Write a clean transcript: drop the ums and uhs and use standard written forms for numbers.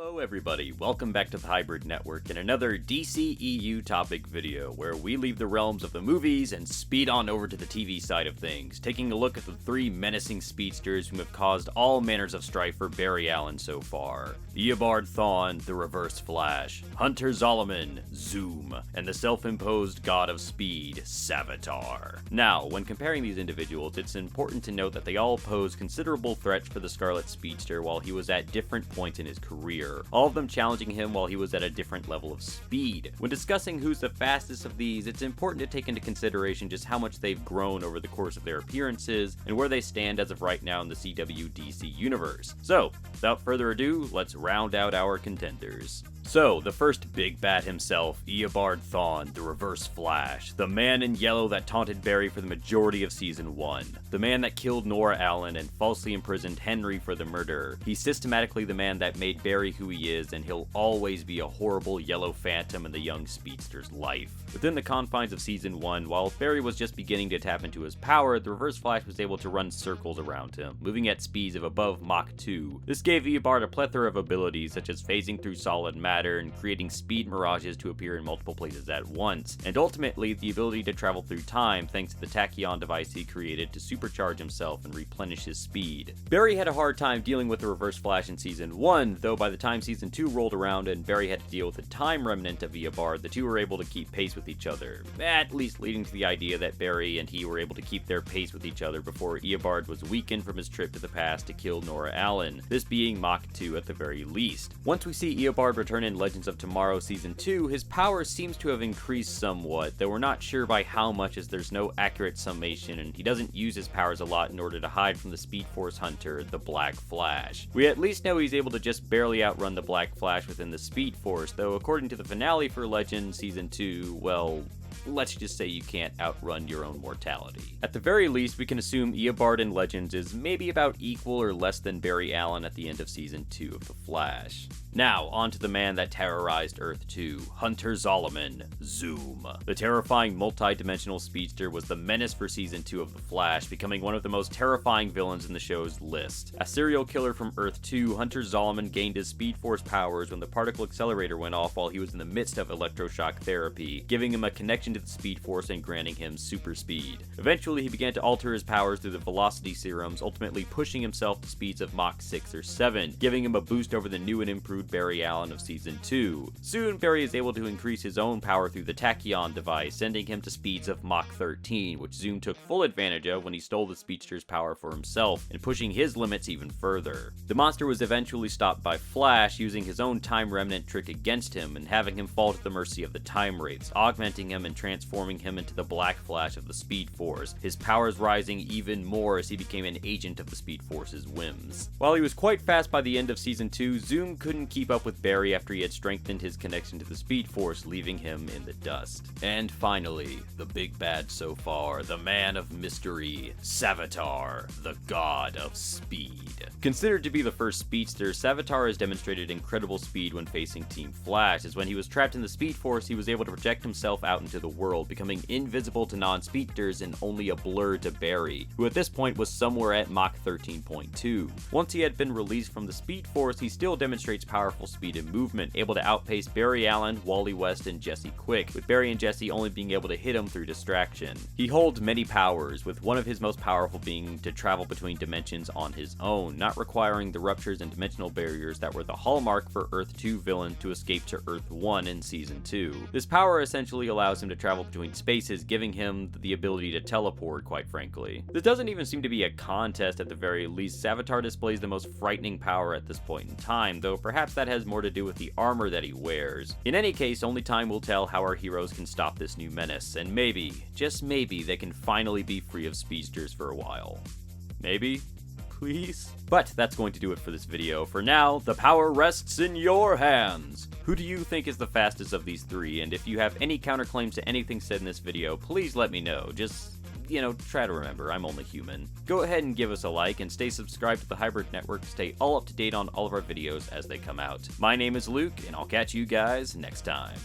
Hello everybody, welcome back to the Hybrid Network in another DCEU topic video, where we leave the realms of the movies and speed on over to the TV side of things, taking a look at the three menacing speedsters who have caused all manners of strife for Barry Allen so far. Eobard Thawne, the Reverse Flash, Hunter Zolomon, Zoom, and the self-imposed god of speed, Savitar. Now, when comparing these individuals, it's important to note that they all pose considerable threats for the Scarlet Speedster while he was at different points in his career, all of them challenging him while he was at a different level of speed. When discussing who's the fastest of these, it's important to take into consideration just how much they've grown over the course of their appearances, and where they stand as of right now in the CW/DC universe. So, without further ado, let's round out our contenders. So, the first big bat himself, Eobard Thawne, the Reverse Flash, the man in yellow that taunted Barry for the majority of Season 1, the man that killed Nora Allen and falsely imprisoned Henry for the murder. He's systematically the man that made Barry who he is, and he'll always be a horrible yellow phantom in the young speedster's life. Within the confines of Season 1, while Barry was just beginning to tap into his power, the Reverse Flash was able to run circles around him, moving at speeds of above Mach 2. This gave Eobard a plethora of abilities, such as phasing through solid matter and creating speed mirages to appear in multiple places at once, and ultimately the ability to travel through time thanks to the tachyon device he created to supercharge himself and replenish his speed. Barry had a hard time dealing with the Reverse Flash in Season 1, though by the time Season 2 rolled around and Barry had to deal with the time remnant of Eobard, the two were able to keep pace with each other, at least leading to the idea that Barry and he were able to keep their pace with each other before Eobard was weakened from his trip to the past to kill Nora Allen, this being Mach 2 at the very least. Once we see Eobard return in Legends of Tomorrow Season 2, his power seems to have increased somewhat, though we're not sure by how much as there's no accurate summation and he doesn't use his powers a lot in order to hide from the Speed Force Hunter, the Black Flash. We at least know he's able to just barely outrun the Black Flash within the Speed Force, though according to the finale for Legends Season 2, well, let's just say you can't outrun your own mortality. At the very least, we can assume Eobard in Legends is maybe about equal or less than Barry Allen at the end of Season 2 of The Flash. Now, on to the man that terrorized Earth 2, Hunter Zolomon, Zoom. The terrifying multi-dimensional speedster was the menace for Season 2 of The Flash, becoming one of the most terrifying villains in the show's list. A serial killer from Earth 2, Hunter Zolomon gained his Speed Force powers when the particle accelerator went off while he was in the midst of electroshock therapy, giving him a connection to the Speed Force and granting him super speed. Eventually, he began to alter his powers through the velocity serums, ultimately pushing himself to speeds of Mach 6 or 7, giving him a boost over the new and improved Barry Allen of Season 2. Soon, Barry is able to increase his own power through the tachyon device, sending him to speeds of Mach 13, which Zoom took full advantage of when he stole the speedster's power for himself, and pushing his limits even further. The monster was eventually stopped by Flash, using his own time remnant trick against him, and having him fall to the mercy of the time wraiths, augmenting him and transforming him into the Black Flash of the Speed Force, his powers rising even more as he became an agent of the Speed Force's whims. While he was quite fast by the end of Season 2, Zoom couldn't keep up with Barry after he had strengthened his connection to the Speed Force, leaving him in the dust. And finally, the big bad so far, the man of mystery, Savitar, the god of speed. Considered to be the first speedster, Savitar has demonstrated incredible speed when facing Team Flash, as when he was trapped in the Speed Force, he was able to project himself out into the world, becoming invisible to non-speedsters and only a blur to Barry, who at this point was somewhere at Mach 13.2. Once he had been released from the Speed Force, he still demonstrates powerful speed and movement, able to outpace Barry Allen, Wally West, and Jesse Quick, with Barry and Jesse only being able to hit him through distraction. He holds many powers, with one of his most powerful being to travel between dimensions on his own, not requiring the ruptures and dimensional barriers that were the hallmark for Earth 2 villain to escape to Earth 1 in Season 2. This power essentially allows him to travel between spaces, giving him the ability to teleport, quite frankly. This doesn't even seem to be a contest at the very least. Savitar displays the most frightening power at this point in time, though perhaps that has more to do with the armor that he wears. In any case, only time will tell how our heroes can stop this new menace, and maybe, just maybe, they can finally be free of speedsters for a while. Maybe? Please? But that's going to do it for this video. For now, the power rests in your hands. Who do you think is the fastest of these three? And if you have any counterclaims to anything said in this video, please let me know. Just, try to remember, I'm only human. Go ahead and give us a like and stay subscribed to the Hybrid Network to stay all up to date on all of our videos as they come out. My name is Luke, and I'll catch you guys next time.